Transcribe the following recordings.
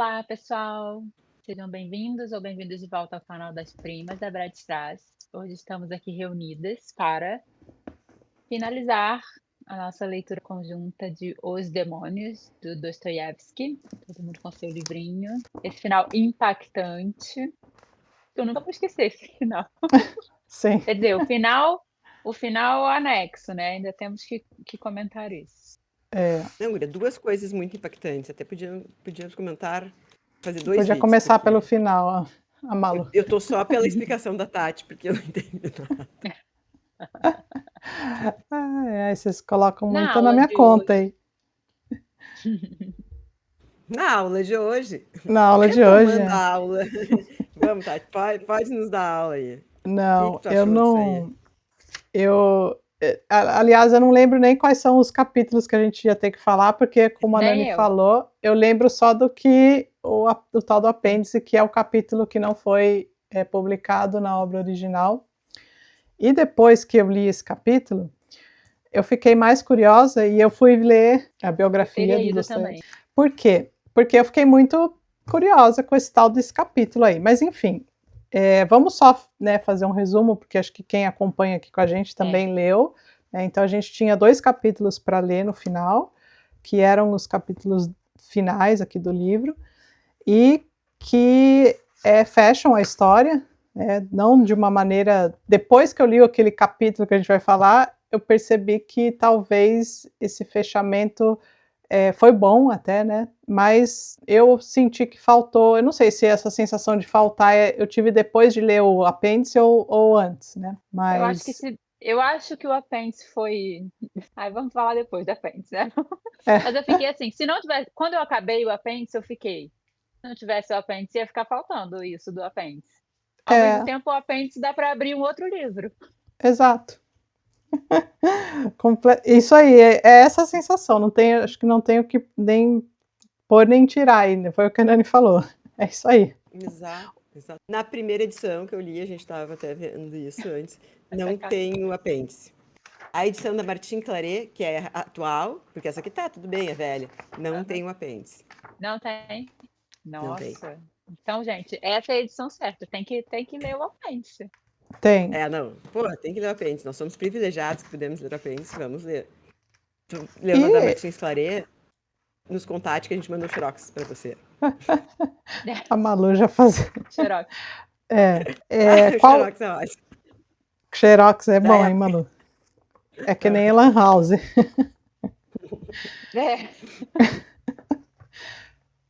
Olá, pessoal! Sejam bem-vindos ou bem-vindos de volta ao canal das Primas da Brad Strass. Hoje estamos aqui reunidas para finalizar a nossa leitura conjunta de Os Demônios, do Dostoiévski. Todo mundo com seu livrinho. Esse final impactante. Eu nunca vou esquecer esse final. Sim. Quer dizer, o final anexo, né? Ainda temos que comentar isso. Não, Guria, duas coisas muito impactantes. Até podíamos comentar, fazer dois Podia vídeos. começar porque pelo final, a Malu. Eu tô só pela explicação da Tati, porque eu não entendo nada. Aí vocês colocam Na muito na aula minha de conta hoje. aí. Na aula de hoje, Na aula de hoje. retomando a aula. Vamos, Tati, pode nos dar aula aí. O Não, que tu eu achou disso aí? não. Aliás, eu não lembro nem quais são os capítulos que a gente ia ter que falar, porque, como a Nem Nani eu. falou, eu lembro só do que o tal do apêndice, que é o capítulo que não foi publicado na obra original. E depois que eu li esse capítulo, eu fiquei mais curiosa e eu fui ler a biografia do Dostoiévski. Por quê? Porque eu fiquei muito curiosa com esse tal desse capítulo aí. Mas, enfim, vamos só fazer um resumo, porque acho que quem acompanha aqui com a gente também leu. Então, a gente tinha 2 capítulos para ler no final, que eram os capítulos finais aqui do livro, e que fecham a história, não de uma maneira... Depois que eu li aquele capítulo que a gente vai falar, eu percebi que talvez esse fechamento foi bom até, né? Mas eu senti que faltou, eu não sei se essa sensação de faltar eu tive depois de ler o apêndice ou antes, né? Mas... Eu acho que o apêndice foi... vamos falar depois do apêndice, né? Mas eu fiquei assim, se não tivesse... Quando eu acabei o apêndice, eu fiquei... Se não tivesse o apêndice, ia ficar faltando isso do apêndice. Ao mesmo tempo, o apêndice dá para abrir um outro livro. Exato. Isso aí, é essa a sensação. Acho que não tenho que nem pôr nem tirar ainda. Foi o que a Nani falou. É isso aí. Exato. Na primeira edição que eu li, a gente estava até vendo isso antes, não tem o apêndice. A edição da Martin Claret, que é atual, porque essa aqui tá, tudo bem, é velha, não tem o apêndice. Não tem? Nossa. Não tem. Então, gente, essa é a edição certa. Tem que ler o apêndice. Tem. Não. Pô, tem que ler o apêndice. Nós somos privilegiados que podemos ler o apêndice, vamos ler. Tu leu da Martin Claret, nos contate que a gente manda um xerox pra você. A Malu já fazia. Xerox. Qual... Xerox é ótimo. Xerox é bom, hein, Malu? É que nem Lan House.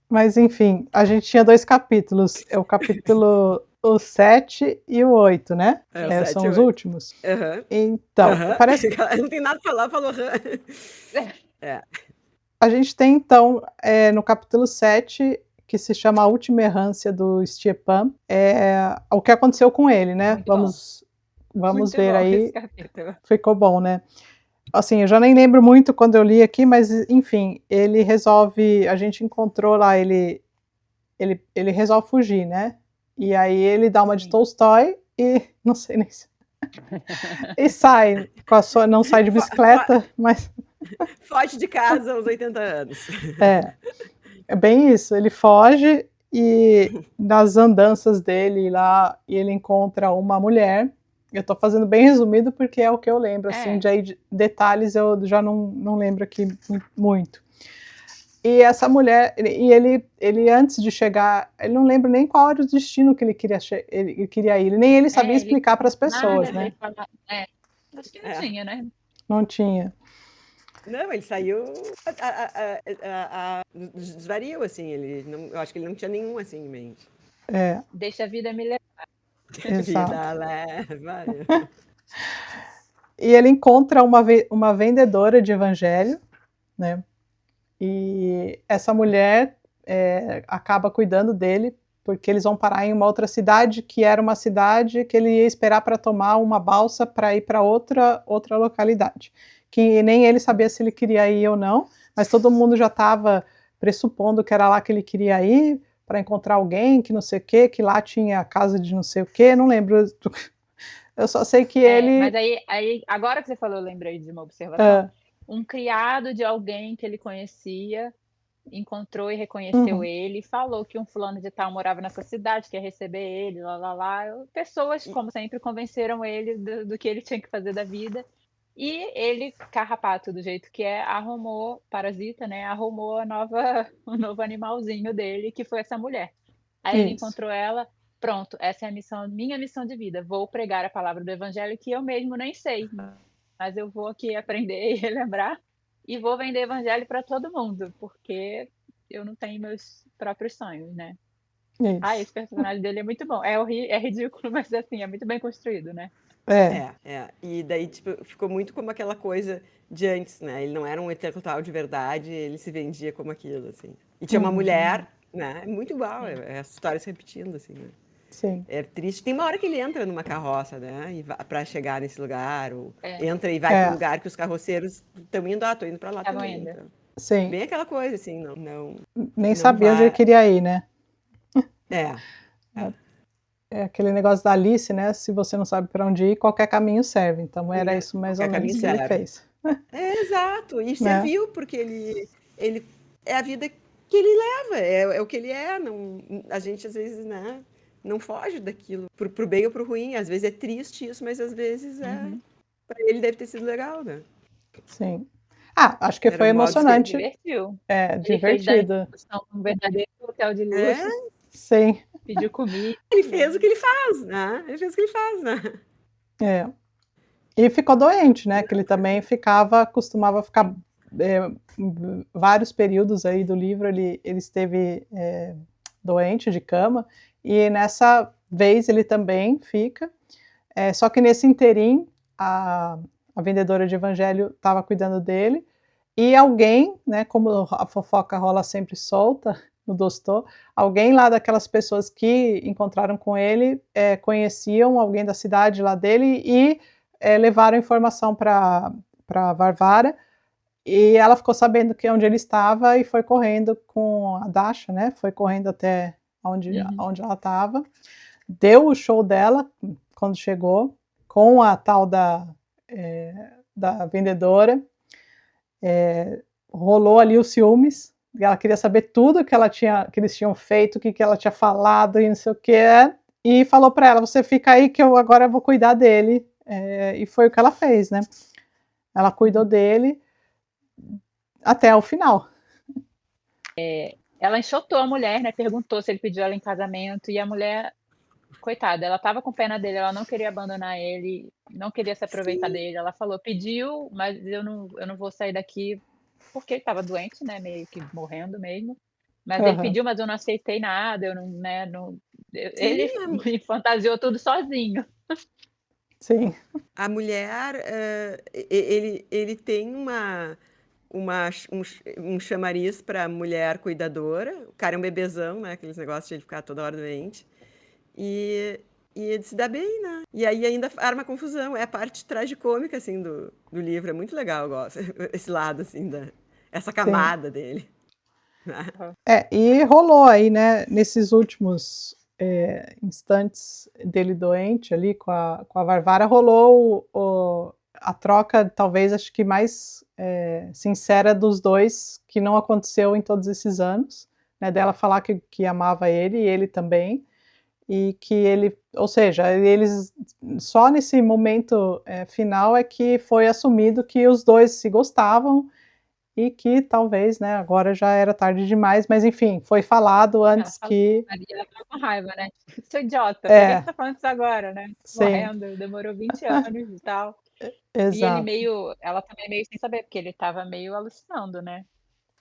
Mas, enfim, a gente tinha 2 capítulos. É o capítulo o 7 e o 8, né? São os últimos. Então, parece... Não tem nada pra falar, falou... A gente tem, então, no capítulo 7, que se chama A Última Errância do Stepan, o que aconteceu com ele, né? Vamos ver aí. Ficou bom, né? Assim, eu já nem lembro muito quando eu li aqui, mas, enfim, ele resolve... A gente encontrou lá, ele resolve fugir, né? E aí ele dá uma de Tolstói e... Não sei nem se... E sai. Não sai de bicicleta, mas... Foge de casa aos 80 anos. É bem isso. Ele foge e nas andanças dele lá, ele encontra uma mulher. Eu tô fazendo bem resumido porque é o que eu lembro, assim, de detalhes eu já não lembro aqui muito. E essa mulher, e ele antes de chegar, ele não lembra nem qual era o destino que ele queria ir, nem ele sabia explicar para as pessoas, né? Acho que não tinha, né? Não tinha. Não, ele saiu, desvariou, assim, eu acho que ele não tinha nenhum, assim, em mente. Deixa a vida me levar. Exato. Vida leva. E ele encontra uma vendedora de evangelho, né? E essa mulher acaba cuidando dele, porque eles vão parar em uma outra cidade, que era uma cidade que ele ia esperar para tomar uma balsa para ir para outra localidade, que nem ele sabia se ele queria ir ou não, mas todo mundo já estava pressupondo que era lá que ele queria ir, para encontrar alguém, que não sei o quê, que lá tinha a casa de não sei o quê, não lembro. Eu só sei que ele... Mas aí, agora que você falou, eu lembrei de uma observação. Um criado de alguém que ele conhecia encontrou e reconheceu Uhum. ele, falou que um fulano de tal morava nessa cidade, que ia receber ele, lá, lá, lá. Pessoas, E como sempre, convenceram ele do que ele tinha que fazer da vida. E ele, carrapato do jeito que é, arrumou, parasita, né? Arrumou a nova, o novo animalzinho dele, que foi essa mulher. Aí ele Isso. encontrou ela, pronto, essa é a missão, minha missão de vida. Vou pregar a palavra do evangelho que eu mesmo nem sei, mas eu vou aqui aprender e relembrar e vou vender evangelho para todo mundo, porque eu não tenho meus próprios sonhos, né? Ah, Isso. esse personagem dele é muito bom. É ridículo, mas assim, é muito bem construído, né? É. E daí, tipo, ficou muito como aquela coisa de antes, né? Ele não era um intelectual de verdade, ele se vendia como aquilo, assim. E tinha uma Uhum. mulher, né? É muito igual, Sim, é a história se repetindo, assim, né? Sim. É triste. Tem uma hora que ele entra numa carroça, né? E para chegar nesse lugar, ou é, entra e vai para o É. lugar que os carroceiros estão indo, tô indo para lá estavam também. ainda. Então, Sim. bem aquela coisa, assim, não, Nem não sabia onde ele vá. queria ir, né? É, é, É aquele negócio da Alice, né? Se você não sabe para onde ir, qualquer caminho serve. Então era isso mais ou qualquer caminho menos que ele serve. fez, É, exato. E né? serviu, porque ele é a vida que ele leva, é o que ele é. Não, a gente, às vezes, né, não foge daquilo, pro bem ou pro ruim. Às vezes é triste isso, mas às vezes Uhum. para ele deve ter sido legal, né? Sim. Ah, acho que Era foi o modo de Se ser. emocionante, divertiu. Ele fez da divertido. instituição um verdadeiro hotel de É, luxo, Sim, pediu comida. ele fez o que ele faz, né? Ele fez o que ele faz, né? é. E ficou doente, né? Que ele também costumava ficar vários períodos aí do livro ele esteve doente de cama e nessa vez ele também fica. Só que nesse interim a vendedora de evangelho estava cuidando dele e alguém, né? Como a fofoca rola sempre solta no Dostô, alguém lá daquelas pessoas que encontraram com ele conheciam alguém da cidade lá dele e levaram informação para Varvara e ela ficou sabendo que onde ele estava e foi correndo com a Dasha, né? Foi correndo até Uhum. onde ela estava, deu o show dela quando chegou com a tal da vendedora, rolou ali os ciúmes. Ela queria saber tudo que eles tinham feito, o que ela tinha falado e não sei o que. E falou para ela: você fica aí que eu agora vou cuidar dele. E foi o que ela fez, né? Ela cuidou dele até o final. Ela enxotou a mulher, né? Perguntou se ele pediu ela em casamento e a mulher, coitada, ela estava com pena dele, ela não queria abandonar ele, não queria se aproveitar Sim. dele. Ela falou: pediu, mas eu não vou sair daqui porque ele estava doente, né? Meio que morrendo mesmo. Mas ele Uhum. pediu, mas eu não aceitei nada, eu não, né? Não, Sim, ele me fantasiou tudo sozinho. Sim, a mulher, ele tem um chamariz para mulher cuidadora. O cara é um bebezão, né? Aqueles negócios de ele ficar toda hora doente. E, e ele se dá bem, né? E aí ainda arma confusão. É a parte tragicômica, assim, do livro. É muito legal, eu gosto. Esse lado, assim, essa sim. camada dele. Né? E rolou aí, né, nesses últimos instantes dele doente ali com a Varvara, rolou a troca, talvez, acho que mais sincera dos dois, que não aconteceu em todos esses anos, né, dela falar que amava ele e ele também, e que ele, ou seja, eles, só nesse momento final é que foi assumido que os dois se gostavam, e que talvez, né, agora já era tarde demais, mas enfim, foi falado Ela antes falou, que Maria, ela estava com raiva, né? Seu idiota, por que é, você tá falando isso agora, né? sim, Morrendo, demorou 20 anos e tal. E ele exato. meio, ela também meio sem saber, porque ele estava meio alucinando, né?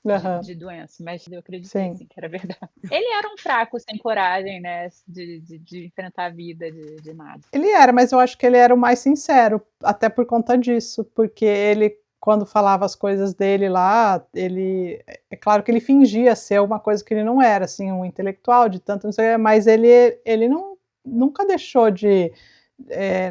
Aham, De doença, mas eu acreditei sim. sim que era verdade. Ele era um fraco sem coragem, né? De enfrentar a vida de nada. Ele era, mas eu acho que ele era o mais sincero, até por conta disso, porque ele, quando falava as coisas dele lá, ele, é claro que ele fingia ser uma coisa que ele não era, assim, um intelectual de tanto, não sei, mas ele não, nunca deixou de,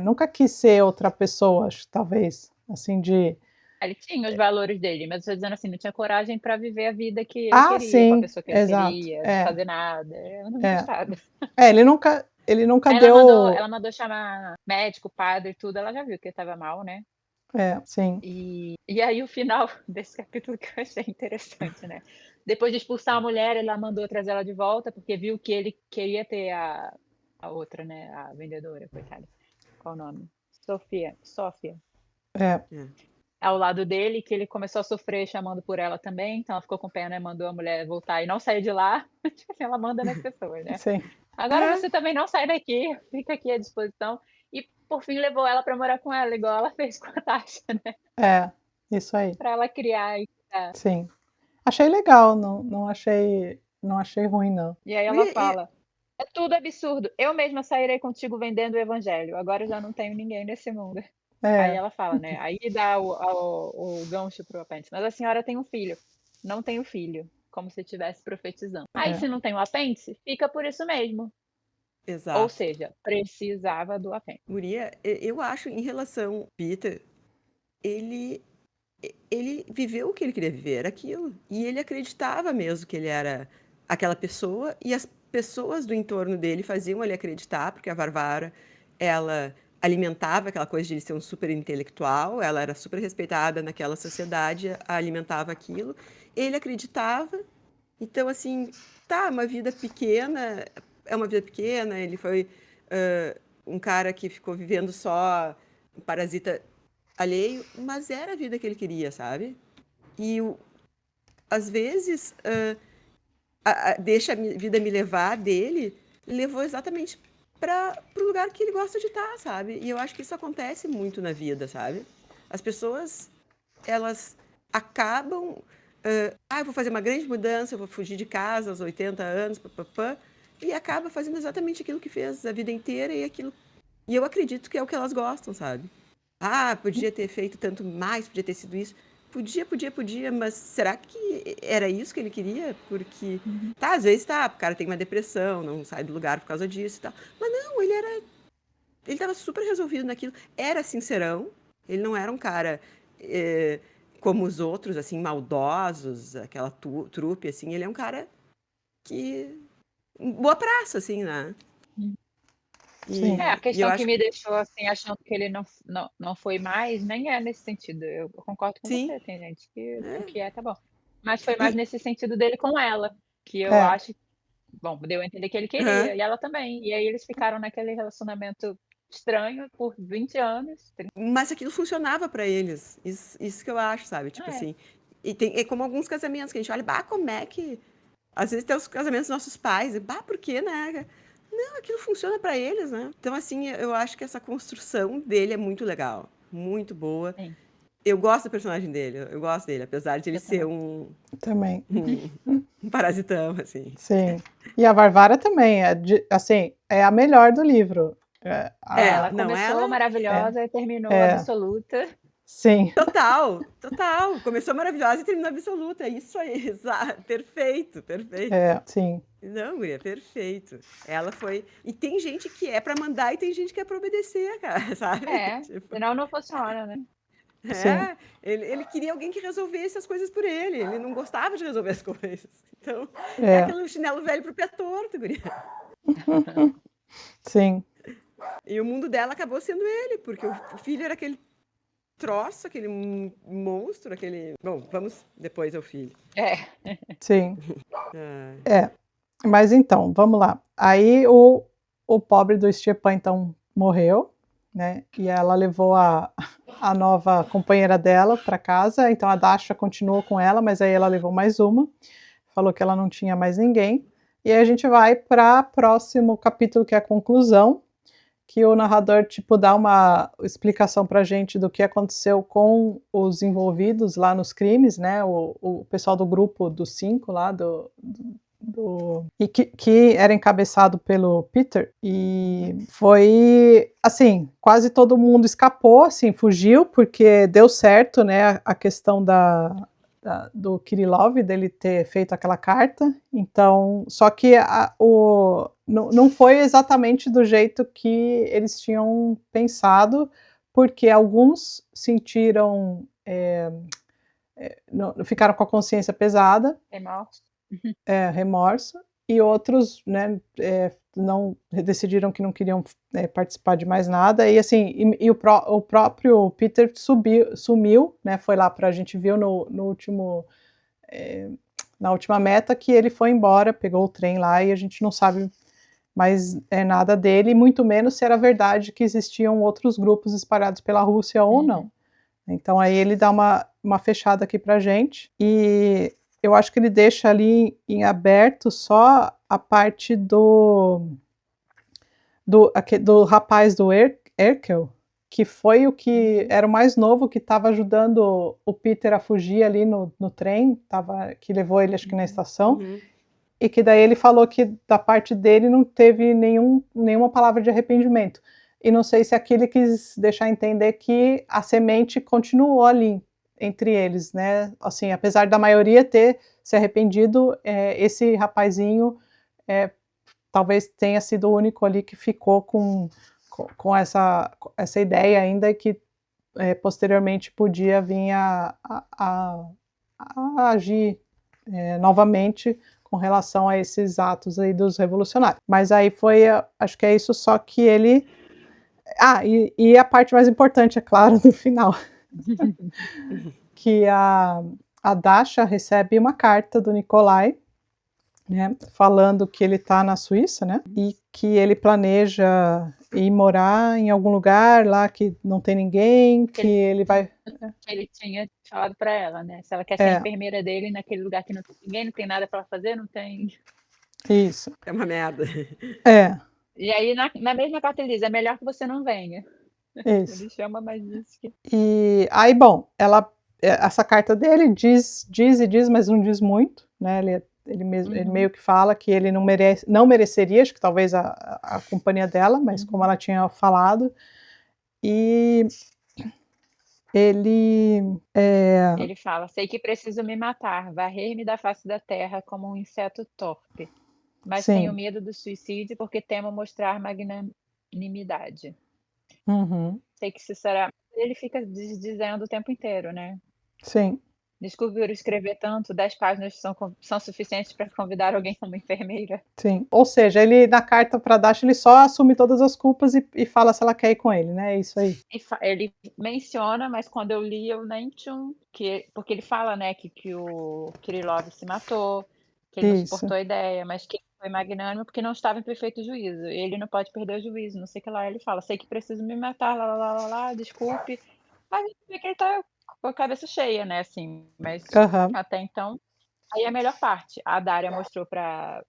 nunca quis ser outra pessoa, acho, talvez, assim, de Ele tinha os valores dele, mas eu tô dizendo assim, não tinha coragem para viver a vida que ele ah, queria, com a sim, pessoa que ele exato, queria, de fazer nada. Eu não é. gostava. Ele nunca Aí deu. ela mandou chamar médico, padre e tudo, ela já viu que ele estava mal, né? Sim. E aí o final desse capítulo que eu achei interessante, né? Depois de expulsar a mulher, ela mandou trazer ela de volta, porque viu que ele queria ter a outra, né? A vendedora, coitada. Qual o nome? Sofia. É, Ao lado dele, que ele começou a sofrer chamando por ela também, então ela ficou com pena e mandou a mulher voltar e não sair de lá. Tipo assim, ela manda nas pessoas, né? sim. Agora É, você também não sai daqui, fica aqui à disposição. E por fim levou ela para morar com ela, igual ela fez com a Tasha, né? É, isso aí. Para ela criar e cuidar. Sim. Achei legal, não achei ruim, não. E aí ela guria, fala: é tudo absurdo. Eu mesma sairei contigo vendendo o evangelho. Agora eu já não tenho ninguém nesse mundo. Aí É, ela fala, né? Aí dá o gancho pro apêndice. Mas a senhora tem um filho. Não tenho filho. Como se estivesse profetizando. Aí, é, se não tem o apêndice, fica por isso mesmo. Ou exato. seja, precisava do apêndice. Guria, eu acho, em relação ao Peter, ele, ele viveu o que ele queria viver, era aquilo. E ele acreditava mesmo que ele era aquela pessoa, e as pessoas do entorno dele faziam ele acreditar, porque a Varvara, ela alimentava aquela coisa de ele ser um super intelectual, ela era super respeitada naquela sociedade, alimentava aquilo. Ele acreditava, então, assim, tá, uma vida pequena, é uma vida pequena, ele foi um cara que ficou vivendo só um parasita alheio, mas era a vida que ele queria, sabe? E às vezes, deixa a vida me levar dele, levou exatamente para o lugar que ele gosta de estar, sabe? E eu acho que isso acontece muito na vida, sabe? As pessoas, elas acabam. Eu vou fazer uma grande mudança, eu vou fugir de casa aos 80 anos, papapá, e acaba fazendo exatamente aquilo que fez a vida inteira e aquilo. E eu acredito que é o que elas gostam, sabe? Ah, podia ter feito tanto mais, podia ter sido isso. Podia, mas será que era isso que ele queria? Porque, Uhum. tá, às vezes tá, o cara tem uma depressão, não sai do lugar por causa disso e tal. Mas não, ele tava super resolvido naquilo. Era sincerão, ele não era um cara como os outros, assim, maldosos, aquela trupe, assim. Ele é um cara que... boa praça, assim, né? sim. A E eu questão que acho me que, deixou assim, achando que ele não foi mais, nem é nesse sentido. Eu concordo com sim, você, tem gente que o é. que é, tá bom. Mas foi mais E, nesse sentido dele com ela, que eu É, acho, bom, deu a entender que ele aham. queria, e ela também. E aí eles ficaram naquele relacionamento estranho por 20 anos. Mas aquilo funcionava para eles. Isso que eu acho, sabe? Tipo É, assim. E tem, é como alguns casamentos que a gente olha, bah, como é que. Às vezes tem os casamentos dos nossos pais, e, bah, por quê, né? Não, aquilo funciona para eles, né? Então, assim, eu acho que essa construção dele é muito legal, muito boa. sim, Eu gosto do personagem dele, eu gosto dele, apesar de ele eu ser também. também. um parasitão, assim. Sim. E a Varvara também, assim, é a melhor do livro. Ela Não, começou É, maravilhosa e terminou é, absoluta. sim, total, total. Começou maravilhosa e terminou absoluta. É isso aí, exato. Perfeito, perfeito. sim, Não, guria, perfeito. Ela foi. E tem gente que é pra mandar e tem gente que é pra obedecer, cara, sabe? É, Tipo, senão não funciona, né? sim, ele queria alguém que resolvesse as coisas por ele. Ele não gostava de resolver as coisas. Então, é é, aquele chinelo velho pro pé torto, guria. sim, E o mundo dela acabou sendo ele, porque o filho era aquele troço, aquele monstro, aquele. Bom, vamos depois ao filho. É, sim, Ah, é. Mas então, vamos lá. Aí o pobre do Stepan, então, morreu, né? E ela levou a nova companheira dela para casa. Então a Dasha continuou com ela, mas aí ela levou mais uma. Falou que ela não tinha mais ninguém. E aí a gente vai para o próximo capítulo, que é a conclusão, que o narrador tipo dá uma explicação para a gente do que aconteceu com os envolvidos lá nos crimes, né? O pessoal do grupo dos 5 lá e que era encabeçado pelo Peter, e foi assim, quase todo mundo escapou, assim, fugiu, porque deu certo, né, a questão do Kirillov, dele ter feito aquela carta, então, só que não foi exatamente do jeito que eles tinham pensado, porque alguns sentiram, ficaram com a consciência pesada, remorso. remorso, e outros, né, não decidiram que não queriam participar de mais nada, e assim, o próprio Peter sumiu, né, foi lá para a gente viu no último na última meta, que ele foi embora, pegou o trem lá e a gente não sabe mais nada dele, muito menos se era verdade que existiam outros grupos espalhados pela Rússia ou não. Então aí ele dá uma fechada aqui pra gente, e eu acho que ele deixa ali em aberto só a parte do rapaz do Erkel, que foi o que era o mais novo, que estava ajudando o Peter a fugir ali no trem, que levou ele acho que na estação, e que daí ele falou que da parte dele não teve nenhuma palavra de arrependimento. E não sei se aqui ele quis deixar entender que a semente continuou ali entre eles, né? Assim, apesar da maioria ter se arrependido, esse rapazinho talvez tenha sido o único ali que ficou com essa ideia ainda, e que posteriormente podia vir a agir novamente com relação a esses atos aí dos revolucionários. Mas aí foi, acho que é isso, só que ele... e a parte mais importante, é claro, no final, que a Dasha recebe uma carta do Nikolai, né, falando que ele está na Suíça, né, e que ele planeja ir morar em algum lugar lá que não tem ninguém, que ele vai... Ele tinha falado para ela, né, se ela quer ser a enfermeira dele naquele lugar que não tem ninguém, não tem nada para fazer, não tem... Isso. É uma merda. E aí na mesma carta ele diz, é melhor que você não venha. Isso. Ele chama mais disso que... E aí, bom, essa carta dele diz, mas não diz muito, né, ele meio que fala que ele não mereceria, acho que talvez a companhia dela, mas como ela tinha falado, e ele fala, sei que preciso me matar, varrer-me da face da terra como um inseto torpe, mas tenho medo do suicídio porque temo mostrar magnanimidade. Sei que isso será... Ele fica dizendo o tempo inteiro, né? Sim. Desculpe escrever tanto, 10 páginas são suficientes para convidar alguém como enfermeira. Sim, ou seja, ele na carta para Dasha, ele só assume todas as culpas e fala se ela quer ir com ele, né? É isso aí. Ele menciona, mas quando eu li eu nem tinha porque ele fala, né, que o Kirillov se matou, que ele não suportou a ideia, mas que foi magnânimo porque não estava em perfeito juízo. Ele não pode perder o juízo, não sei o que lá. Ele fala, sei que preciso me matar, lá, desculpe. Mas a gente vê que ele tá com a cabeça cheia, né, assim, mas até então... Aí a melhor parte, a Daria mostrou pra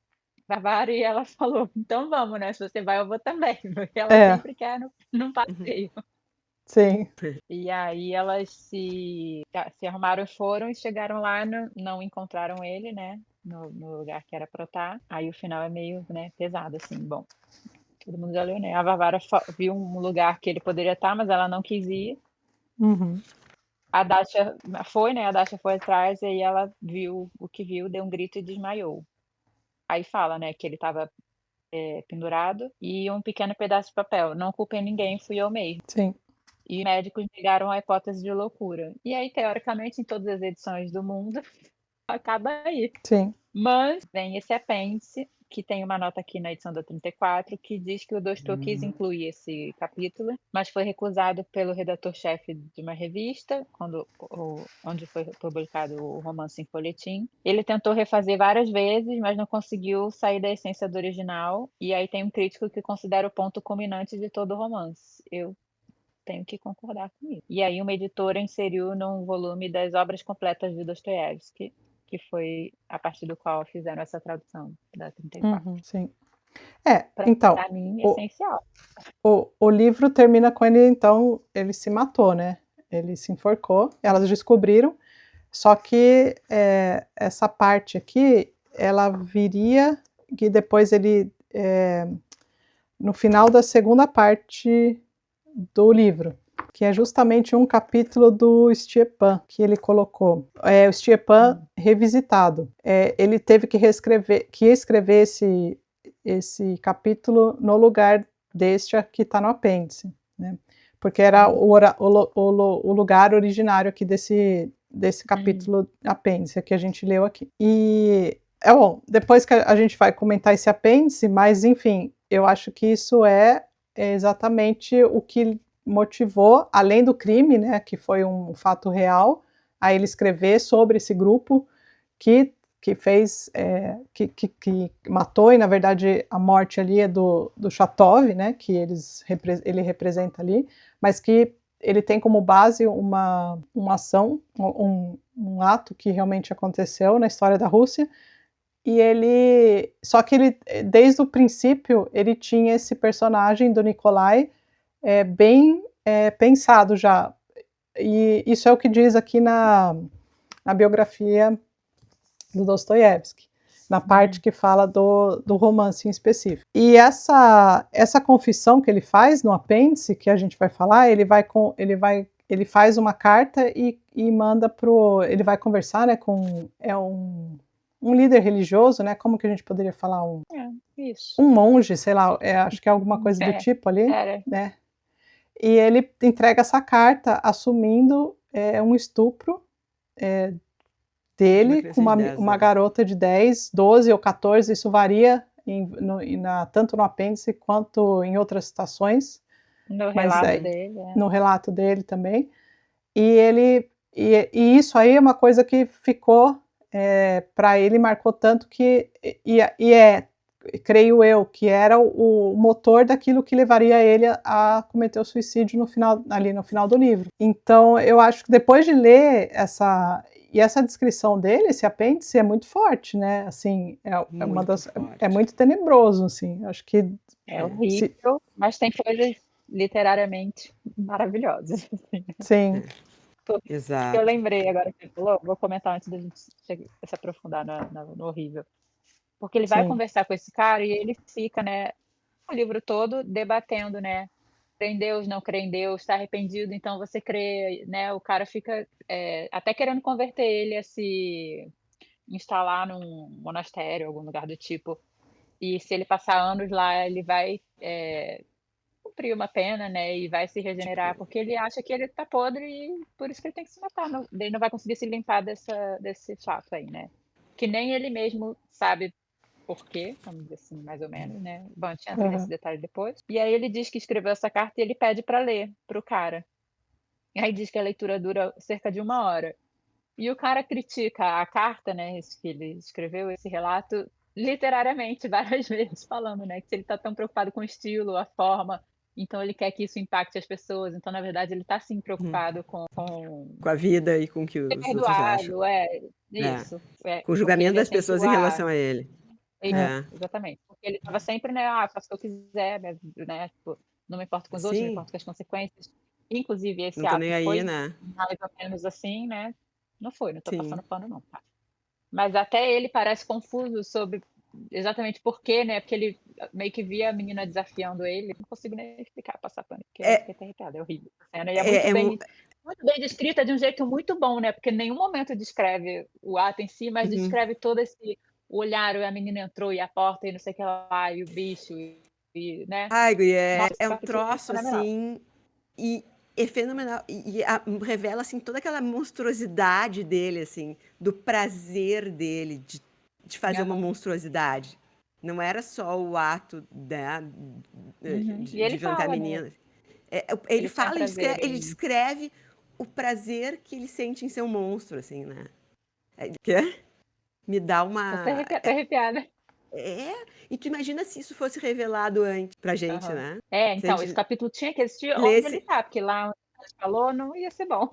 Varvara e ela falou, então vamos, né, se você vai eu vou também, porque ela sempre quer num passeio. Sim. E aí elas se arrumaram e foram, e chegaram lá, não encontraram ele, né, no lugar que era pra estar. Aí o final é meio, né, pesado, assim, bom, todo mundo já leu, né, a Varvara viu um lugar que ele poderia estar, mas ela não quis ir. A Dasha foi, né, a Dasha foi atrás, e aí ela viu o que viu, deu um grito e desmaiou. Aí fala, né, que ele estava pendurado e um pequeno pedaço de papel, não culpem ninguém, fui eu mesmo. Sim. E médicos negaram a hipótese de loucura. E aí, teoricamente, em todas as edições do mundo, acaba aí. Sim. Mas vem esse apêndice, que tem uma nota aqui na edição da 34, que diz que o Dostô quis incluir esse capítulo, mas foi recusado pelo redator-chefe de uma revista, onde foi publicado o romance em folhetim. Ele tentou refazer várias vezes, mas não conseguiu sair da essência do original, e aí tem um crítico que considera o ponto culminante de todo o romance. Eu tenho que concordar com isso. E aí uma editora inseriu num volume das obras completas de Dostoiévski, que foi a partir do qual fizeram essa tradução da 34. Sim. Então, para mim, essencial. O livro termina com ele, então, ele se matou, né? Ele se enforcou, elas descobriram, só que essa parte aqui, ela viria, que depois ele, no final da segunda parte do livro, que é justamente um capítulo do Stjepan, que ele colocou. O Stjepan revisitado. Ele teve que escrever esse capítulo no lugar deste que está no apêndice, né? Porque era o lugar originário aqui desse capítulo apêndice que a gente leu aqui. E bom, depois que a gente vai comentar esse apêndice, mas enfim, eu acho que isso é exatamente o que motivou, além do crime, né, que foi um fato real, a ele escrever sobre esse grupo que fez, que matou, e na verdade a morte ali é do Chatov, né, que ele representa ali, mas que ele tem como base uma ação, um ato que realmente aconteceu na história da Rússia, só que ele, desde o princípio, ele tinha esse personagem do Nikolai bem pensado já, e isso é o que diz aqui na biografia do Dostoiévski, na parte que fala do romance em específico. E essa confissão que ele faz no apêndice, que a gente vai falar, ele faz uma carta e manda ele vai conversar, né, com um líder religioso, né, como que a gente poderia falar? Isso. Um monge, sei lá, acho que é alguma coisa do tipo ali, né? E ele entrega essa carta assumindo um estupro dele com uma garota de 10, 12 ou 14, isso varia tanto no apêndice quanto em outras citações. No relato dele. No relato dele também. E isso aí é uma coisa que ficou, para ele, marcou tanto que, creio eu, que era o motor daquilo que levaria ele a cometer o suicídio no final do livro. Então, eu acho que depois de ler essa descrição dele, esse apêndice é muito forte, né? Assim, é muito tenebroso, assim. Acho que é horrível, mas tem coisas literariamente maravilhosas. Assim. Sim. Exato. Eu lembrei agora que você falou, vou comentar antes da gente se aprofundar no horrível. Porque ele vai conversar com esse cara e ele fica, né, o livro todo debatendo, né, crê em Deus, não crê em Deus, está arrependido, então você crê, né, o cara fica até querendo converter ele a se instalar num monastério, algum lugar do tipo, e se ele passar anos lá, ele vai cumprir uma pena, né, e vai se regenerar, porque ele acha que ele tá podre e por isso que ele tem que se matar, ele não vai conseguir se limpar desse fato aí, né, que nem ele mesmo sabe por quê, vamos dizer assim, mais ou menos, né? Bom, a gente entra nesse detalhe depois. E aí ele diz que escreveu essa carta e ele pede para ler pro cara. E aí diz que a leitura dura cerca de 1 hora. E o cara critica a carta, né? Isso que ele escreveu, esse relato, literariamente, várias vezes, falando, né? Que se ele está tão preocupado com o estilo, a forma, então ele quer que isso impacte as pessoas. Então, na verdade, ele está sim preocupado com a vida e com o que ser os outros acham. isso. Com o julgamento das assim, pessoas em relação a ele. Exatamente. Porque ele estava sempre, né? Faço o que eu quiser, né? Tipo, não me importo com os outros, não me importo com as consequências. Inclusive, esse Não tô ato nem aí, foi né? mais ou menos assim, né? Não tô passando pano, não, tá? Mas até ele parece confuso sobre exatamente por quê, né? Porque ele meio que via a menina desafiando ele. Não consigo nem explicar, passar pano, porque eu fiquei arrepiada, é horrível a cena. E é muito bem descrita de um jeito muito bom, né? Porque em nenhum momento descreve o ato em si, mas descreve todo esse olhar, a menina entrou e a porta e não sei o que lá, e o bicho, né? Ai, Nossa, é um troço assim, e é fenomenal, e revela assim toda aquela monstruosidade dele, assim, do prazer dele de fazer uma monstruosidade. Não era só o ato, né, de violentar a menina. Né? Ele fala, ele descreve o prazer que ele sente em ser um monstro, assim, né? Me dá uma... Tô arrepiada. E tu imagina se isso fosse revelado antes pra gente, né? Então, esse capítulo tinha que existir onde ele tá, porque lá onde a gente falou não ia ser bom.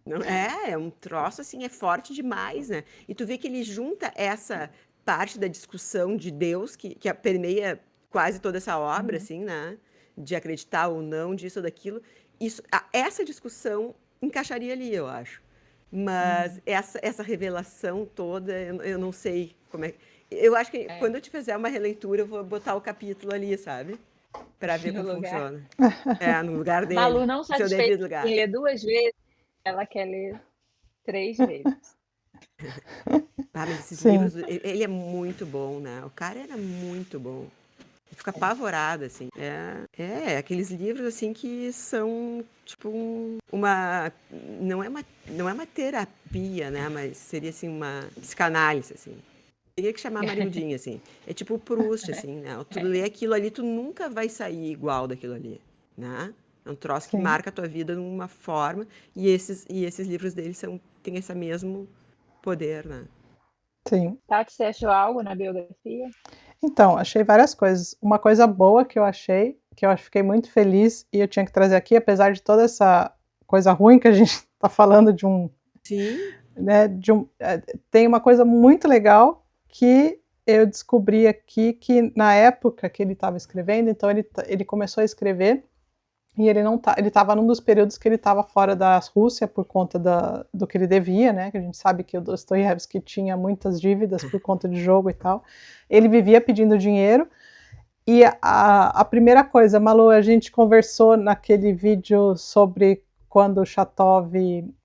Não, é um troço assim, é forte demais, né? E tu vê que ele junta essa parte da discussão de Deus, que permeia quase toda essa obra, assim, né? De acreditar ou não disso ou daquilo. Essa discussão encaixaria ali, eu acho. Mas essa revelação toda, eu não sei como é. Eu acho que quando eu te fizer uma releitura, eu vou botar o capítulo ali, sabe? Pra ver como funciona. No lugar dele. Malu não no seu satisfeita devido lugar. em ler 2 vezes, ela quer ler 3 vezes. Mas esses livros, ele é muito bom, né? O cara era muito bom. Fica apavorada, assim. Aqueles livros, assim, que são, tipo, uma... Não é uma terapia, né? Mas seria, assim, uma psicanálise, assim. Teria que chamar Marildinha, assim. É tipo o Proust, assim, né? Tu lê aquilo ali, tu nunca vai sair igual daquilo ali, né? É um troço que marca a tua vida de uma forma, e esses livros dele têm esse mesmo poder, né? Sim. Tati, você achou algo na biografia? Então, achei várias coisas. Uma coisa boa que eu achei, que eu fiquei muito feliz e eu tinha que trazer aqui, apesar de toda essa coisa ruim que a gente está falando de um, Sim. né, tem uma coisa muito legal que eu descobri aqui, que na época que ele estava escrevendo, então ele começou a escrever e ele estava num dos períodos que ele estava fora da Rússia por conta do que ele devia, né? Que a gente sabe que o Dostoiévski tinha muitas dívidas por conta de jogo e tal. Ele vivia pedindo dinheiro. E a primeira coisa, Malu, a gente conversou naquele vídeo sobre quando o Chatov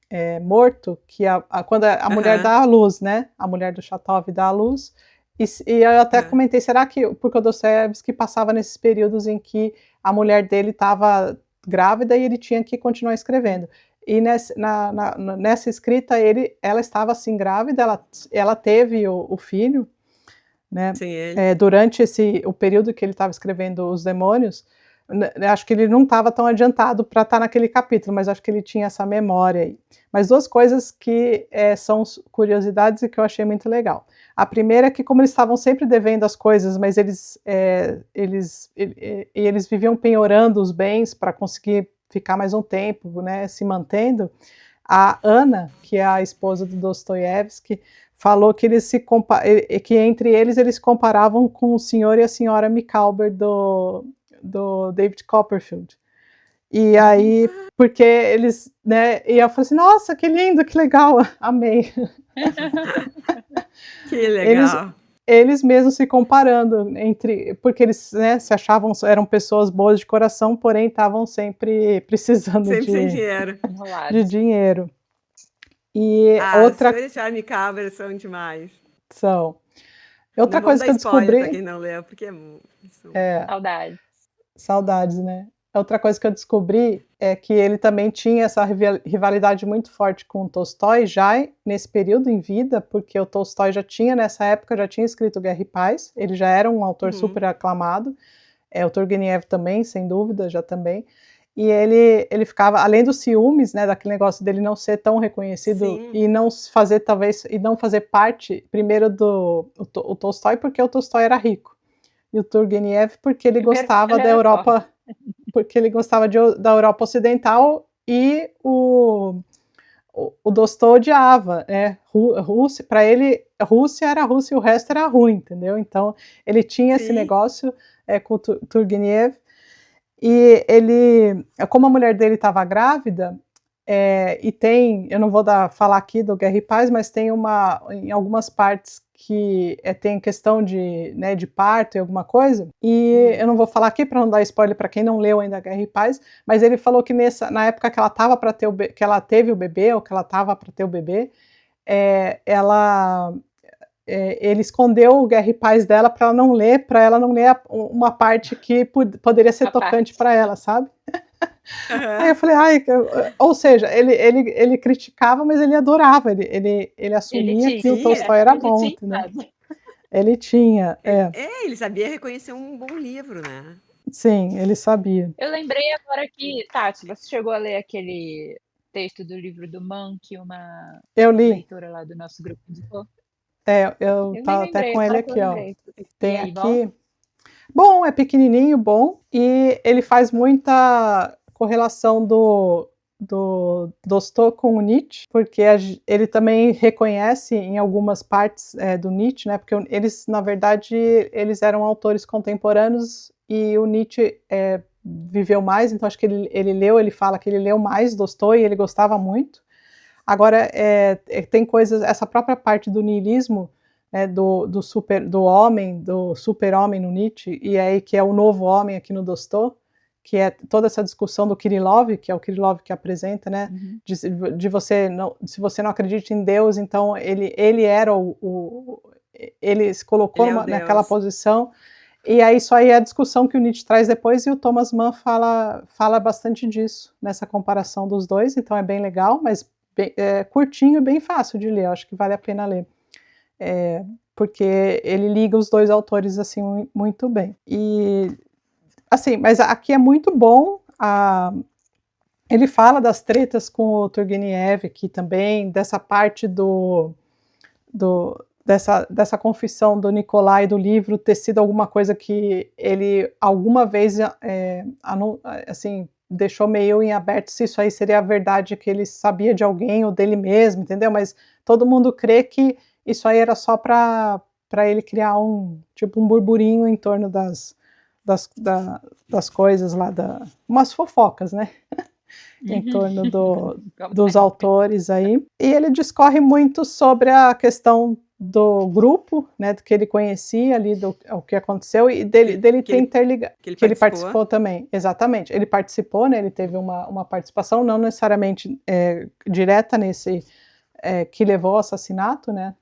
é morto, que quando a mulher dá à luz, né? A mulher do Chatov dá à luz. E eu até comentei, será que porque o Dostoiévski passava nesses períodos em que a mulher dele estava grávida e ele tinha que continuar escrevendo. E nessa escrita, ela estava assim grávida, ela teve o filho, né? Sem ele. Durante o período que ele estava escrevendo Os Demônios, acho que ele não estava tão adiantado para estar naquele capítulo, mas acho que ele tinha essa memória aí. Mas duas coisas que são curiosidades e que eu achei muito legal. A primeira é que, como eles estavam sempre devendo as coisas, mas eles viviam penhorando os bens para conseguir ficar mais um tempo, né, se mantendo, a Ana, que é a esposa do Dostoiévski, falou que que entre eles se comparavam com o senhor e a senhora Micawber do David Copperfield. E aí, porque eles, né, e eu falei assim, nossa, que lindo, que legal, amei. Que legal. Eles mesmos se comparando, porque eles, né, se achavam, eram pessoas boas de coração, porém estavam sempre precisando sem dinheiro. de dinheiro. E o senhor e a senhora Micawber são demais. São. Outra não coisa que eu descobri... para quem não leu, porque Saudades. Saudades, né? Outra coisa que eu descobri é que ele também tinha essa rivalidade muito forte com o Tolstói já nesse período em vida, porque o Tolstói nessa época, já tinha escrito Guerra e Paz, ele já era um autor super aclamado, o Turgenev também, sem dúvida, já também, e ele ficava, além dos ciúmes, né, daquele negócio dele não ser tão reconhecido e não fazer, talvez, e não fazer parte, primeiro o Tolstói, porque o Tolstói era rico, e o Turgenev porque ele gostava da Europa, porque ele gostava da Europa Ocidental, e o Tolstói odiava, né? Rússia, para ele, Rússia era Rússia e o resto era ruim, entendeu? Então, ele tinha esse negócio com o Turgenev, e ele, como a mulher dele estava grávida, e eu não vou falar aqui do Guerra e Paz, mas tem em algumas partes que tem questão de parto e alguma coisa, e eu não vou falar aqui para não dar spoiler para quem não leu ainda Guerra e Paz, mas ele falou que na época que ela tava para ter que ela teve o bebê, ou que ela estava para ter o bebê, ele escondeu o Guerra e Paz dela para ela não ler uma parte que poderia ser tocante para ela, sabe? Aí eu falei, ou seja, ele criticava, mas ele adorava, ele assumia que o Tolstói era bom, né? Ele tinha, ele sabia reconhecer um bom livro, né? Sim, ele sabia. Eu lembrei agora que, Tati, você chegou a ler aquele texto do livro do Mann, que uma leitora lá do nosso grupo indicou? Eu tava até com ele aqui, ó. Tem aí, aqui. Bom, é pequenininho, bom, e ele faz muita correlação do Tolstói com o Nietzsche, porque ele também reconhece em algumas partes do Nietzsche, né, porque eles, na verdade, eles eram autores contemporâneos e o Nietzsche viveu mais, então acho que ele fala que ele leu mais Tolstói e ele gostava muito. Agora, tem coisas, essa própria parte do niilismo, do super-homem no Nietzsche, e aí que é o novo homem aqui no Tolstói, que é toda essa discussão do Kirillov, que é o Kirillov que apresenta, né, de você não, se você não acredita em Deus, então ele era ele se colocou naquela posição, e aí isso aí é a discussão que o Nietzsche traz depois, e o Thomas Mann fala bastante disso, nessa comparação dos dois, então é bem legal, mas curtinho e bem fácil de ler, acho que vale a pena ler. Porque ele liga os dois autores assim muito bem. E assim, mas aqui é muito bom. Ele fala das tretas com o Turgenev, que também dessa parte dessa confissão do Nicolai do livro ter sido alguma coisa que ele alguma vez assim, deixou meio em aberto se isso aí seria a verdade que ele sabia de alguém ou dele mesmo, entendeu? Mas todo mundo crê que isso aí era só para ele criar um burburinho em torno das coisas lá, umas fofocas, né? Em torno dos autores aí. E ele discorre muito sobre a questão do grupo, né, do que ele conhecia ali, o que aconteceu, e dele ter interligado. Que ele participou também, exatamente. Ele participou, né, ele teve uma participação, não necessariamente direta nesse, que levou ao assassinato, né,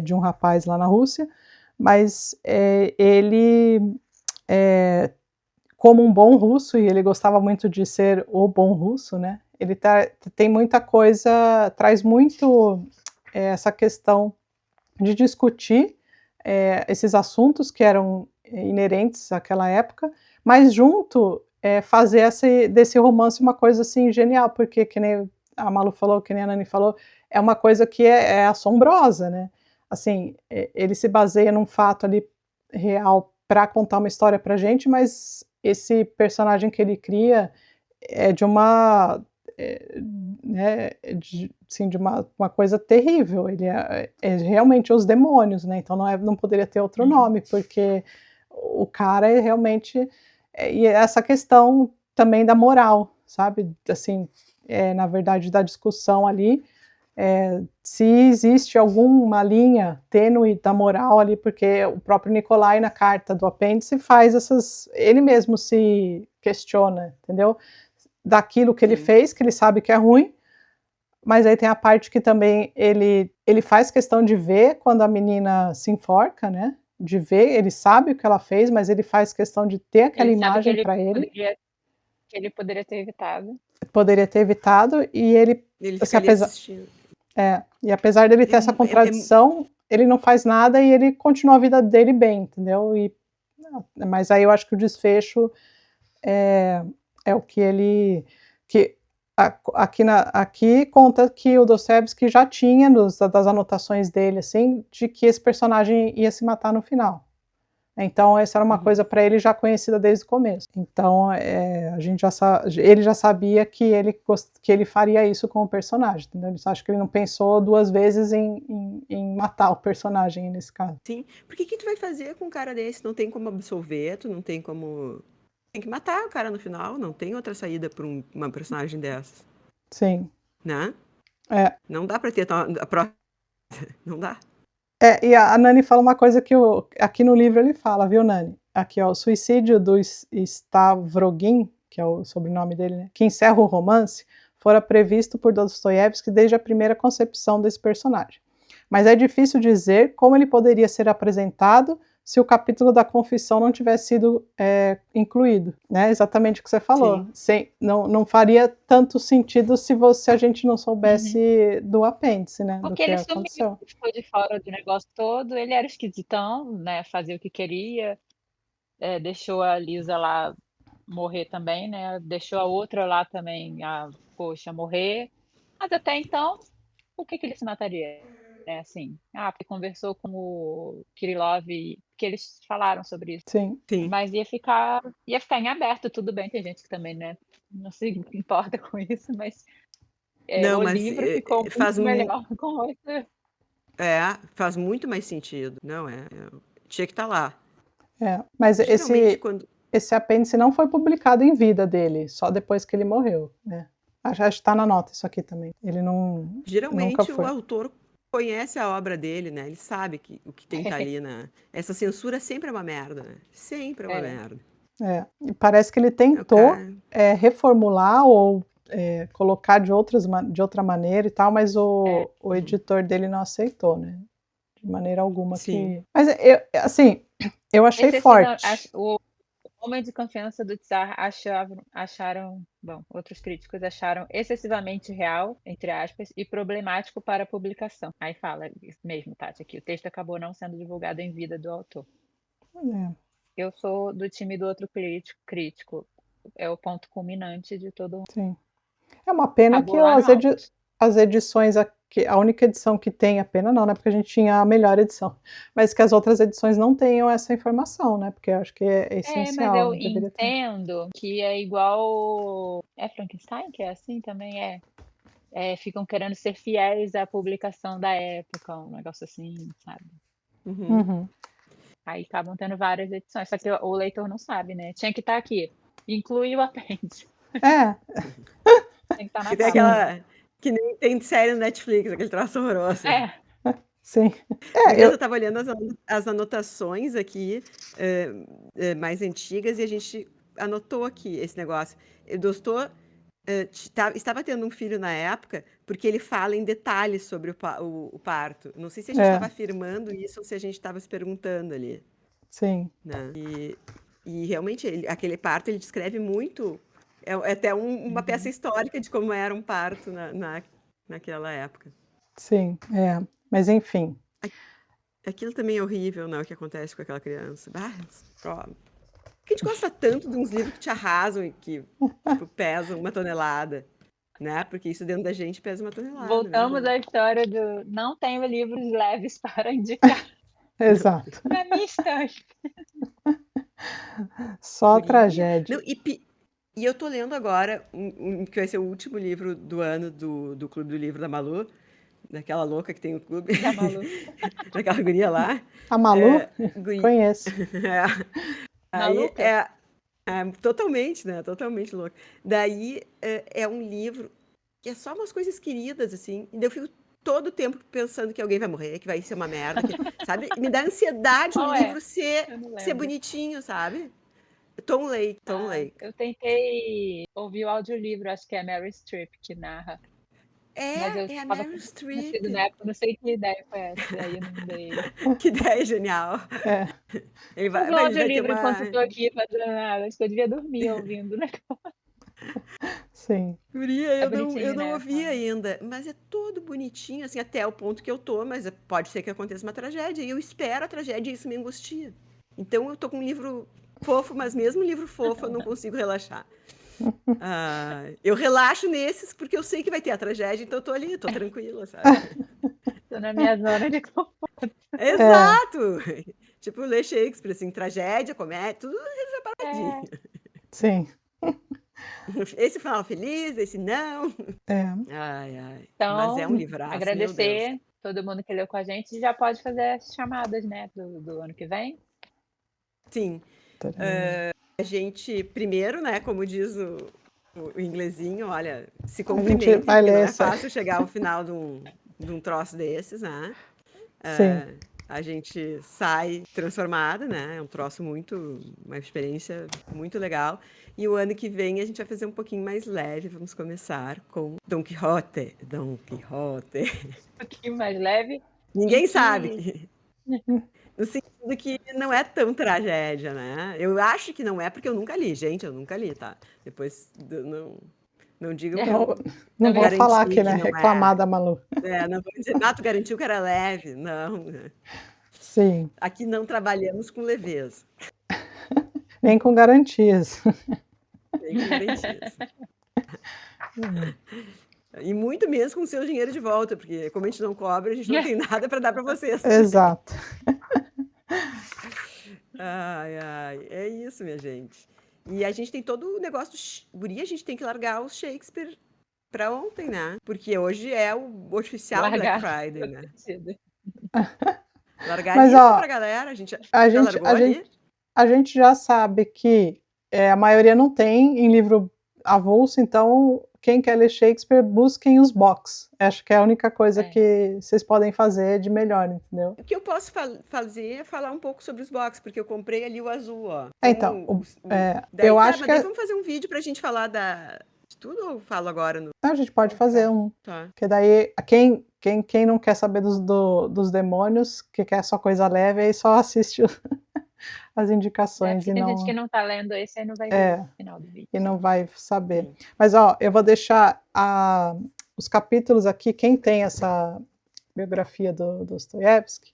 de um rapaz lá na Rússia, mas ele, como um bom russo, e ele gostava muito de ser o bom russo, né, ele tem muita coisa, traz muito essa questão de discutir esses assuntos que eram inerentes àquela época, mas junto fazer desse romance uma coisa assim genial, porque que nem a Malu falou, que nem a Nani falou, é uma coisa que é assombrosa, né? Assim, ele se baseia num fato ali real para contar uma história pra gente, mas esse personagem que ele cria é de uma né, de uma coisa terrível, ele é realmente os demônios, né, então não poderia ter outro nome, porque o cara é realmente, e essa questão também da moral, sabe, assim, na verdade da discussão ali, se existe alguma linha tênue da moral ali, porque o próprio Nicolai na carta do apêndice ele mesmo se questiona, entendeu? Daquilo que ele fez, que ele sabe que é ruim, mas aí tem a parte que também ele faz questão de ver quando a menina se enforca, né? De ver, ele sabe o que ela fez, mas ele faz questão de ter aquela imagem para ele. Que ele poderia ter evitado. Poderia ter evitado, e ele fica ali assistindo. E apesar dele ter essa contradição, ele não faz nada e ele continua a vida dele bem, entendeu? Mas aí eu acho que o desfecho é o que ele... Aqui conta que o Dostoiévski já tinha das anotações dele, assim, de que esse personagem ia se matar no final. Então, essa era uma coisa para ele já conhecida desde o começo. Então, ele já sabia que ele faria isso com o personagem, entendeu? Acho que ele não pensou duas vezes em matar o personagem nesse caso. Sim, porque o que tu vai fazer com um cara desse? Não tem como absolver, tu não tem como... Tem que matar o cara no final, não tem outra saída para uma personagem dessas. Sim. Né? Não dá para ter a próxima... Não dá. E a Nani fala uma coisa que aqui no livro ele fala, viu, Nani? Aqui, ó, o suicídio do Stavrogin, que é o sobrenome dele, né, que encerra o romance, fora previsto por Dostoiévski desde a primeira concepção desse personagem. Mas é difícil dizer como ele poderia ser apresentado se o capítulo da confissão não tivesse sido incluído, né? Exatamente o que você falou. Não faria tanto sentido se a gente não soubesse do apêndice, né? Porque do que ele aconteceu. Sumiu, ficou de fora do negócio todo, ele era esquisitão, né? Fazia o que queria, deixou a Lisa lá morrer também, né? Deixou a outra lá também, morrer. Mas até então, por que ele se mataria? Assim, porque conversou com o Kirillov, que eles falaram sobre isso. Sim. Mas ia ficar em aberto, tudo bem, tem gente que também, né, não se importa com isso, mas não, o mas livro ficou muito melhor com isso. Faz muito mais sentido. Não, tinha que estar lá. Mas esse apêndice não foi publicado em vida dele, só depois que ele morreu, né? Acho que está na nota isso aqui também. Ele não. Geralmente nunca foi. O autor conhece a obra dele, né? Ele sabe o que tem que estar ali, né? Essa censura sempre é uma merda, né? Sempre é uma merda. E parece que ele tentou reformular ou colocar de outra maneira e tal, mas o editor dele não aceitou, né? De maneira alguma. Sim. Mas eu achei forte. O Homem de Confiança do Tsar acharam, outros críticos acharam excessivamente real, entre aspas, e problemático para a publicação. Aí fala isso mesmo, Tati, aqui. O texto acabou não sendo divulgado em vida do autor. Eu sou do time do outro crítico. É o ponto culminante de todo. Sim. É uma pena que as edições que a única edição que tem a pena não, né? Porque a gente tinha a melhor edição, mas que as outras edições não tenham essa informação, né? Porque eu acho que é Mas essencial, eu deveria ter. entendo que é igual. É Frankenstein que é assim também? Ficam querendo ser fiéis à publicação da época, um negócio assim, sabe? Uhum. Uhum. Aí acabam tendo várias edições, só que o leitor não sabe, né? Tinha que estar aqui, inclui o apêndice, É, tem que estar na Que tem capa. aquela. Que nem tem série no Netflix, aquele troço horroroso. É, sim. Uma vez eu estava olhando as anotações aqui, mais antigas, e a gente anotou aqui esse negócio. O Dostô estava tendo um filho na época, porque ele fala em detalhes sobre o parto. Não sei se a gente estava afirmando isso ou se a gente estava se perguntando ali. Sim. Né? E realmente, aquele parto ele descreve muito. É até uma peça histórica de como era um parto naquela época. Sim, mas enfim. Aquilo também é horrível, né? O que acontece com aquela criança. Porque a gente gosta tanto de uns livros que te arrasam e que tipo, pesam 1 tonelada, né? Porque isso dentro da gente pesa 1 tonelada. voltamos Né? à história do não tenho livros leves para indicar Exato. na minha estante. Só Guria. tragédia. Não, e eu tô lendo agora, que vai ser o último livro do ano do Clube do Livro da Malu, daquela louca que tem o clube, Da Malu. daquela guria lá. A Malu? Guri- Conheço. Aí Maluca? totalmente, né? Totalmente louca. Daí é um livro que é só umas coisas queridas, assim. E daí eu fico todo o tempo pensando que alguém vai morrer, que vai ser uma merda, sabe? Me dá ansiedade o Qual é? livro ser Eu não lembro. bonitinho, sabe? Tom Lake. Eu tentei ouvir o audiolivro, acho que é Mary Streep que narra. Mas eu É a estava Meryl com Streep. na época, não sei que ideia foi essa, aí eu não dei. Que ideia genial. É, Ouvi o Mas ele vai ter audiolivro enquanto eu uma. tô aqui fazendo nada, acho que eu devia dormir ouvindo, né? sim. Guria, É eu bonitinho, não né? ouvi ainda, mas é todo bonitinho, assim, até o ponto que eu tô, mas pode ser que aconteça uma tragédia, e eu espero a tragédia e isso me angustia. Então eu tô com um livro fofo, mas mesmo livro fofo eu não consigo relaxar. Eu relaxo nesses porque eu sei que vai ter a tragédia, então eu tô ali, tô tranquila, sabe? Tô na minha zona de conforto. Exato! Tipo, ler Shakespeare, assim, tragédia, comédia, tudo separadinho. Sim. Esse final feliz, esse não. É. Ai. Mas é um Então, livraço, meu Deus. agradecer todo mundo que leu com a gente e já pode fazer as chamadas, né, do ano que vem. Sim. A gente, primeiro, né, como diz o inglesinho, olha, se A gente cumprimentem, vai porque não ler é essa. fácil chegar ao final de um troço desses, né? Sim. A gente sai transformada, né? É um troço uma experiência muito legal. E o ano que vem a gente vai fazer um pouquinho mais leve. Vamos começar com Dom Quixote. Dom Quixote. Um pouquinho mais leve. Ninguém E sabe. que No sentido que não é tão tragédia, né? Eu acho que não é, porque eu nunca li, gente, eu nunca li, tá? Depois não digam que eu Não vou falar garanti aqui, que né? não é. Reclamar da Malu. Não vou dizer, tu garantiu que era leve. Não, né? Sim. Aqui não trabalhamos com leveza, Nem com garantias. nem com garantias. E muito menos com o seu dinheiro de volta, porque como a gente não cobra, a gente não tem nada para dar para vocês. Exato. É isso, minha gente. E a gente tem todo o negócio Guri, a gente tem que largar o Shakespeare para ontem, né? Porque hoje é o oficial Black Friday, né? Largar a Mas, lista ó, pra galera. A gente a já gente, largou a ali? gente, a gente já sabe que a maioria não tem em livro avulso, então quem quer ler Shakespeare, busquem os box. Acho que é a única coisa que vocês podem fazer de melhor, entendeu? O que eu posso fazer é falar um pouco sobre os box, porque eu comprei ali o azul, ó. Então, daí, eu tá, acho mas que daí vamos fazer um vídeo pra gente falar de tudo ou falo agora no. a gente pode fazer um. Tá. Que daí, quem não quer saber dos demônios, que quer só coisa leve, aí só assiste as indicações. Porque tem gente que não tá lendo esse, aí não vai ver o final do vídeo. E não vai saber. Sim. Mas, ó, eu vou deixar os capítulos aqui, quem tem essa biografia do Dostoiévski,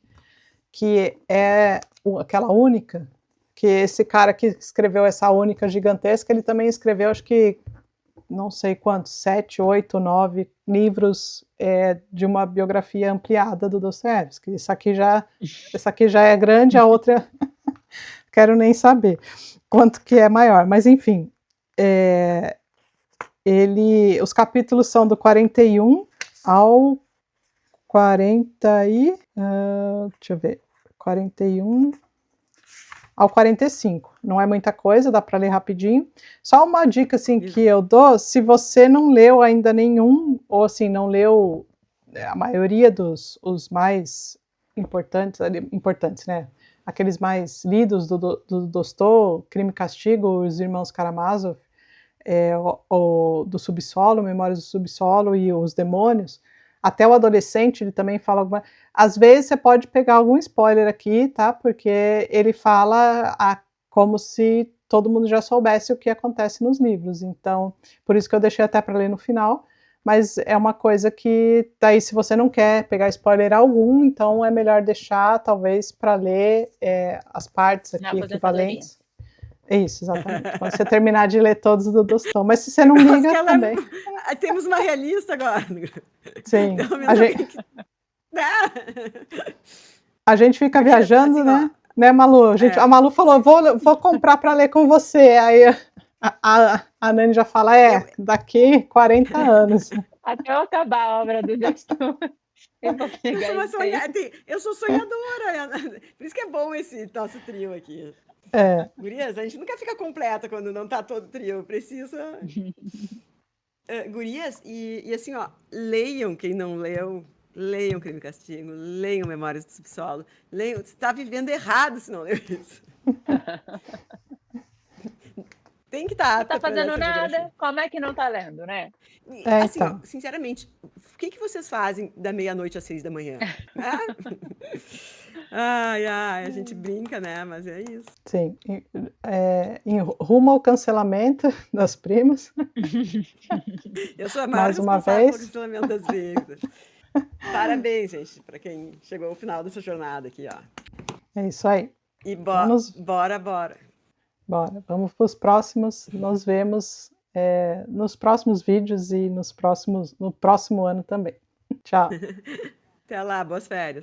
que é aquela única, que esse cara que escreveu essa única gigantesca, ele também escreveu, acho que não sei quantos, 7, 8, 9 livros de uma biografia ampliada do Dostoiévski. Essa aqui já é grande, a outra quero nem saber quanto que é maior. Mas enfim, os capítulos são do 41 ao 40 e... deixa eu ver, 41 ao 45. Não é muita coisa, dá para ler rapidinho. Só uma dica assim, que eu dou, se você não leu ainda nenhum, ou assim, não leu a maioria os mais importantes, né? Aqueles mais lidos do Dostô, Crime e Castigo, Os Irmãos Karamazov, do Subsolo, Memórias do Subsolo e Os Demônios, até o adolescente, ele também fala alguma... Às vezes você pode pegar algum spoiler aqui, tá? Porque ele fala como se todo mundo já soubesse o que acontece nos livros. Então, por isso que eu deixei até para ler no final. Mas é uma coisa que, daí, se você não quer pegar spoiler algum, então é melhor deixar, talvez, para ler as partes aqui equivalentes. Isso, exatamente. Quando você terminar de ler todos do Dostô. Mas se você não liga, também... Temos uma realista agora. Sim. A gente fica viajando, assim, né, Malu? A Malu falou, vou comprar para ler com você. Aí a Nani já fala, daqui 40 anos. Até eu acabar a obra do Dostô. Eu sou sonhadora. Por isso que é bom esse nosso trio aqui. Gurias, a gente nunca fica completa quando não tá todo trio. Precisa... Gurias, e assim, ó, leiam, quem não leu, leiam Crime e Castigo, leiam Memórias do Subsolo, leiam, você tá vivendo errado se não leu isso. Tem que estar. Não tá fazendo nada, como é que não tá lendo, né? Assim, ó, sinceramente, o que vocês fazem da meia-noite às 6 da manhã? A gente brinca, né? Mas é isso. Sim, em rumo ao cancelamento das primas. Eu sou a maior responsável pelo cancelamento das primas. Parabéns, gente, para quem chegou ao final dessa jornada aqui, ó. É isso aí. E bora. Bora, vamos para os próximos. Nos vemos nos próximos vídeos e no próximo ano também. Tchau. Até lá, boas férias.